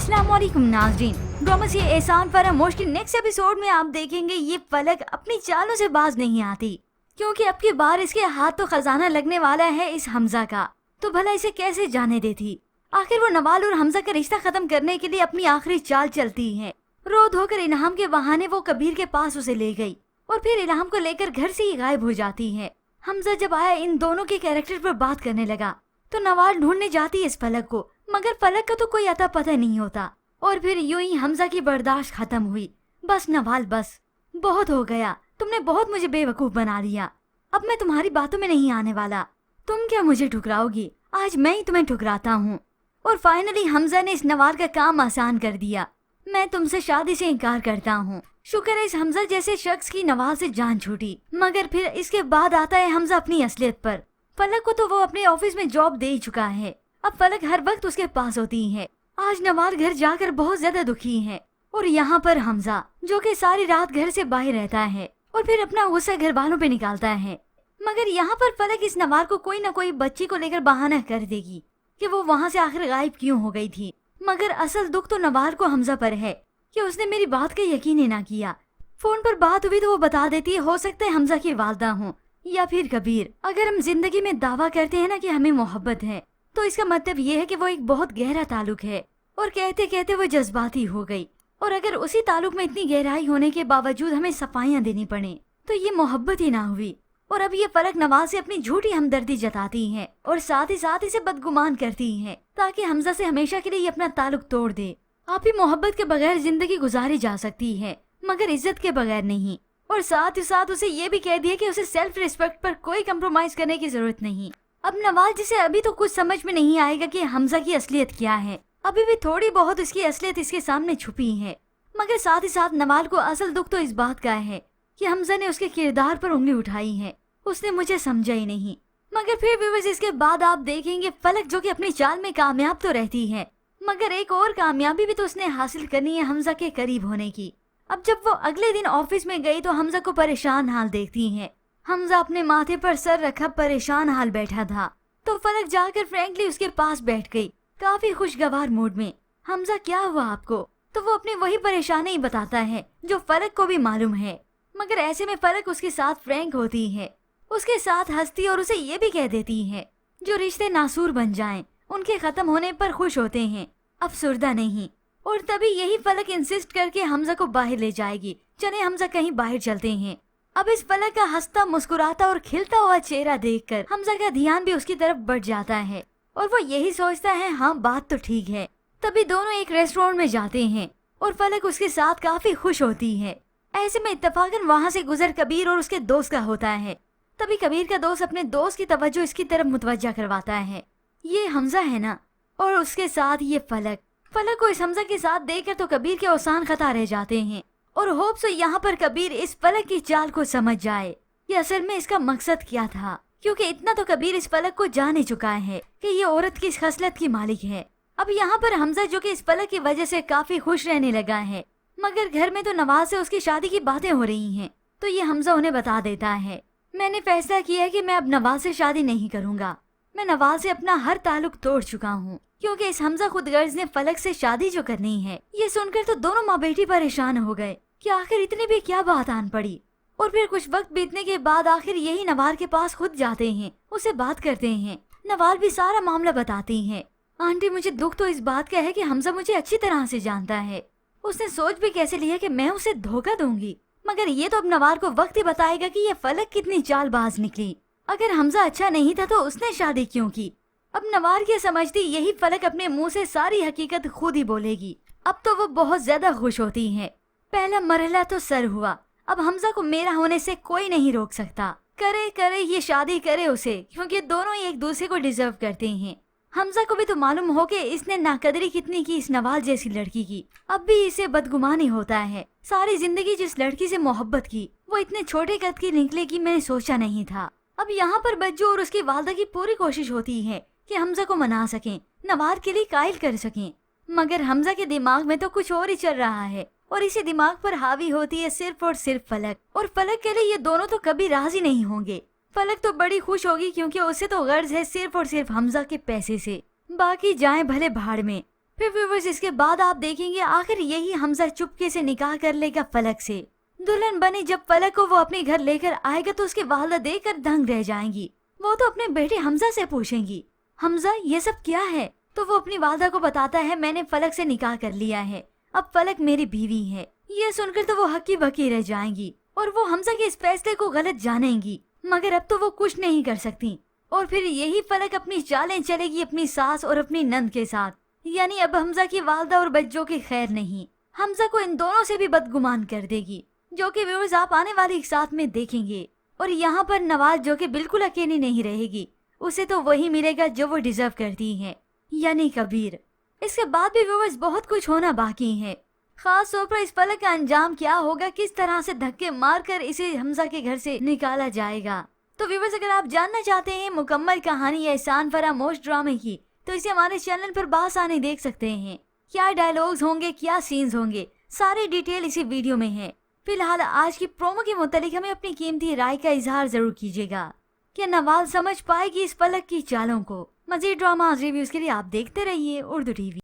अस्सलामुअलैकुम नाज़रीन, ड्रामा से एहसान फरामोश के नेक्स्ट एपिसोड में आप देखेंगे ये फलक अपनी चालों से बाज नहीं आती, क्योंकि अब की बार इसके हाथ तो खजाना लगने वाला है इस हमजा का। तो भला इसे कैसे जाने देती। आखिर वो नवाल और हमजा का रिश्ता खत्म करने के लिए अपनी आखिरी चाल चलती है। रो धोकर इल्हाम के बहाने वो कबीर के पास उसे ले गई और फिर इल्हाम को लेकर घर से ही गायब हो जाती है। हमजा जब आया इन दोनों के कैरेक्टर पर बात करने लगा तो नवाल ढूंढने जाती है इस फलक को, मगर फलक का तो कोई अता पता नहीं होता। और फिर यूं ही हमजा की बर्दाश्त खत्म हुई। बस नवाल, बस बहुत हो गया, तुमने बहुत मुझे बेवकूफ बना लिया। अब मैं तुम्हारी बातों में नहीं आने वाला। तुम क्या मुझे ठुकराओगी? आज मैं ही तुम्हें ठुकराता हूँ। और फाइनली हमजा ने इस नवाल का काम आसान कर दिया। मैं तुमसे शादी से इनकार करता हूँ। शुक्र है इस हमजा जैसे शख्स की नवाल से जान छूटी। मगर फिर इसके बाद आता है हमजा अपनी असलियत पर। फलक को तो वो अपने ऑफिस में जॉब दे ही चुका है। अब फलक हर वक्त उसके पास होती है। आज नवाल घर जाकर बहुत ज्यादा दुखी है और यहाँ पर हमजा जो कि सारी रात घर से बाहर रहता है और फिर अपना गुस्सा घर वालों पे निकालता है। मगर यहाँ पर फलक इस नवाल को कोई न कोई बच्ची को लेकर बहाना कर देगी कि वो वहाँ से आखिर गायब क्यों हो गई थी। मगर असल दुख तो नवाल को हमजा पर है कि उसने मेरी बात का यकीन ही ना किया। फोन पर बात हुई तो वो बता देती है हो सकता है हमजा की वालदा हो या फिर कबीर। अगर हम जिंदगी में दावा करते हैं ना कि हमें मोहब्बत है तो इसका मतलब ये है कि वो एक बहुत गहरा ताल्लुक है। और कहते कहते वो जज्बाती हो गई। और अगर उसी ताल्लुक में इतनी गहराई होने के बावजूद हमें सफाइयाँ देनी पड़े तो ये मोहब्बत ही ना हुई। और अब ये फलक नवाज से अपनी झूठी हमदर्दी जताती है और साथ ही साथ इसे बदगुमान करती है ताकि हमजा से हमेशा के लिए अपना ताल्लुक तोड़ दे। आप ही मोहब्बत के बगैर जिंदगी गुजारी जा सकती है मगर इज्जत के बगैर नहीं। और साथ ही साथ उसे ये भी कह दिया कि उसे सेल्फ रिस्पेक्ट पर कोई कम्प्रोमाइज करने की जरूरत नहीं। अब नवाज जिसे अभी तो कुछ समझ में नहीं आएगा कि हमजा की असलियत क्या है। अभी भी थोड़ी बहुत इसकी असलियत इसके सामने छुपी है। मगर साथ ही साथ नवाल को असल दुख तो इस बात का है कि हमजा ने उसके किरदार पर उंगली उठाई है। उसने मुझे समझा ही नहीं। मगर फिर भी इसके बाद आप देखेंगे फलक जो कि अपनी चाल में कामयाब तो रहती है मगर एक और कामयाबी भी तो उसने हासिल करनी है हमजा के करीब होने की। अब जब वो अगले दिन ऑफिस में गई तो हमजा को परेशान हाल देखती है। हमजा अपने माथे पर सर रखा परेशान हाल बैठा था तो फलक जाकर फ्रैंकली उसके पास बैठ गई काफी खुशगवार मूड में। हमजा क्या हुआ आपको? तो वो अपनी वही परेशानी बताता है जो फलक को भी मालूम है। मगर ऐसे में फलक उसके साथ फ्रैंक होती है, उसके साथ हंसती और उसे ये भी कह देती है जो रिश्ते नासूर बन जाएं, उनके खत्म होने पर खुश होते हैं, अफसुर्दा नहीं। और तभी यही फलक इंसिस्ट करके हमजा को बाहर ले जाएगी। चले हमजा कहीं बाहर चलते हैं। अब इस फलक का हंसता मुस्कुराता और खिलता हुआ चेहरा देखकर हमजा का ध्यान भी उसकी तरफ बढ़ जाता है और वो यही सोचता है हाँ बात तो ठीक है। तभी दोनों एक रेस्टोरेंट में जाते हैं और फलक उसके साथ काफी खुश होती है। ऐसे में इत्तेफाकन वहाँ से गुजर कबीर और उसके दोस्त का होता है। तभी कबीर का दोस्त अपने दोस्त की तवज्जो इसकी तरफ मुतवज्जा करवाता है। ये हमजा है ना? और उसके साथ ये फलक को इस हमजा के साथ देखकर तो कबीर के औसान खता रह जाते हैं और होप से यहाँ पर कबीर इस फलक की चाल को समझ जाए कि असल में इसका मकसद क्या था। क्योंकि इतना तो कबीर इस फलक को जान ही चुका है कि ये औरत किस खसलत की मालिक है। अब यहाँ पर हमजा जो कि इस फलक की वजह से काफी खुश रहने लगा है मगर घर में तो नवाज से उसकी शादी की बातें हो रही हैं तो ये हमजा उन्हें बता देता है मैंने फैसला किया है कि मैं अब नवाज से शादी नहीं करूँगा। मैं नवाज से अपना हर ताल्लुक तोड़ चुका हूँ क्योंकि इस हमजा खुदगर्ज ने फलक से शादी जो करनी है। ये सुनकर तो दोनों माँ बेटी परेशान हो गए कि आखिर इतनी भी क्या बात आन पड़ी। और फिर कुछ वक्त बीतने के बाद आखिर यही नवाल के पास खुद जाते हैं, उसे बात करते हैं। नवाल भी सारा मामला बताती है। आंटी मुझे दुख तो इस बात का है कि हमजा मुझे अच्छी तरह से जानता है। उसने सोच भी कैसे लिया कि मैं उसे धोखा दूंगी। मगर ये तो अब नवाल को वक्त ही बताएगा कि ये फलक कितनी चालबाज निकली। अगर हमजा अच्छा नहीं था तो उसने शादी क्यों की। अब नवाल क्या समझती यही फलक अपने मुंह से सारी हकीकत खुद ही बोलेगी। अब तो वो बहुत ज्यादा खुश होती है। पहला मरहला तो सर हुआ। अब हमजा को मेरा होने से कोई नहीं रोक सकता। करे करे ये शादी करे उसे क्योंकि दोनों ही एक दूसरे को डिजर्व करते हैं। हमजा को भी तो मालूम हो कि इसने नाकदरी कितनी की इस नवाल जैसी लड़की की। अब भी इसे बदगुमानी होता है। सारी जिंदगी जिस लड़की से मोहब्बत की वो इतने छोटे कद की निकलेगी मैंने सोचा नहीं था। अब यहाँ पर बज्जू और उसकी वालदा की पूरी कोशिश होती है कि हमजा को मना सकें, नवाल के लिए कायल कर सकें। मगर हमजा के दिमाग में तो कुछ और ही चल रहा है और इसी दिमाग पर हावी होती है सिर्फ और सिर्फ फलक। और फलक के लिए ये दोनों तो कभी राजी नहीं होंगे। फलक तो बड़ी खुश होगी क्योंकि उसे तो गर्ज है सिर्फ और सिर्फ हमजा के पैसे से। बाकी जाएं भले भाड़ में। फिर व्यूअर्स इसके बाद आप देखेंगे आखिर यही हमजा चुपके से निकाह कर लेगा फलक से। दुल्हन बनी जब फलक को वो अपने घर लेकर आएगा तो उसकी वालिदा देखकर दंग रह जाएंगी। वो तो अपने बेटे हमजा से पूछेंगी, हमजा ये सब क्या है? तो वो अपनी वालिदा को बताता है, मैंने फलक से निकाह कर लिया है, अब फलक मेरी बीवी है। ये सुनकर तो वो हक्की बक्की रह जाएंगी और वो हमजा के इस फैसले को गलत जानेंगी, मगर अब तो वो कुछ नहीं कर सकती। और फिर यही फलक अपनी चालें चलेगी अपनी सास और अपनी नंद के साथ, यानी अब हमजा की वालिदा और बच्चों की खैर नहीं, हमजा को इन दोनों से भी बदगुमान कर देगी, जो कि व्यूअर्स आप आने वाली एक साथ में देखेंगे। और यहाँ पर नवाज जो कि बिल्कुल अकेली नहीं रहेगी, उसे तो वही मिलेगा जो वो डिजर्व करती है, यानी कबीर। इसके बाद भी व्यूअर्स बहुत कुछ होना बाकी है, खास तौर पर इस फलक का अंजाम क्या होगा, किस तरह से धक्के मारकर इसे हमजा के घर से निकाला जाएगा। तो व्यूअर्स अगर आप जानना चाहते हैं मुकम्मल कहानी एहसान फरामोश ड्रामे की, तो इसे हमारे चैनल पर बासानी देख सकते हैं। क्या डायलॉग्स होंगे, क्या सीन्स होंगे, सारी डिटेल इसी वीडियो में है। फिलहाल आज की प्रोमो के मुतालिक हमें अपनी कीमती राय का इजहार जरूर कीजिएगा। क्या नवाज समझ पाएगी इस फलक की चालों को? मजीद ड्रामा रिव्यूज के लिए आप देखते रहिए उर्दू टीवी।